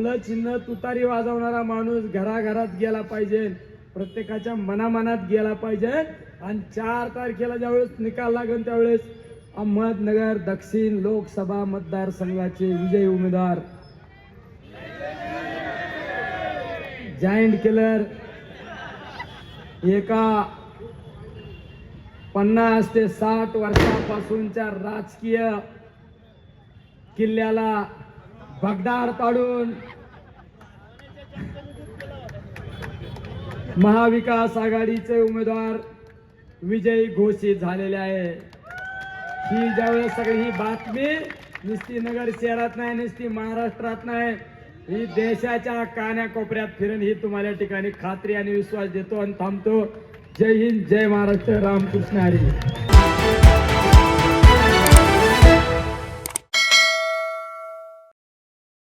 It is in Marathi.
आपलं चिन्ह तुतारी वाजवणारा माणूस घराघरात गेला पाहिजे, प्रत्येकाच्या मनामनात गेला पाहिजे। आणि 4 तारखेला ज्यावेळेस निकाल लागेल त्यावेळेस अहमदनगर दक्षिण लोकसभा मतदारसंघाचे विजयी उमेदवार जायंट किलर एका 50 ते 60 वर्षापासूनच्या राजकीय किल्ल्याला भगदाड पाडून महाविकास आघाडीचे उमेदवार विजयी घोषित झालेले आहे। ही ज्यावेळेस सगळी ही बातमी नुसती नगर शहरात नाही, नुसती महाराष्ट्रात नाही, ही देशाच्या कानाकोपऱ्यात फिरून ही तुम्हाला या ठिकाणी खात्री आणि विश्वास देतो आणि थांबतो। जय हिंद, जय महाराष्ट्र, रामकृष्ण हरी।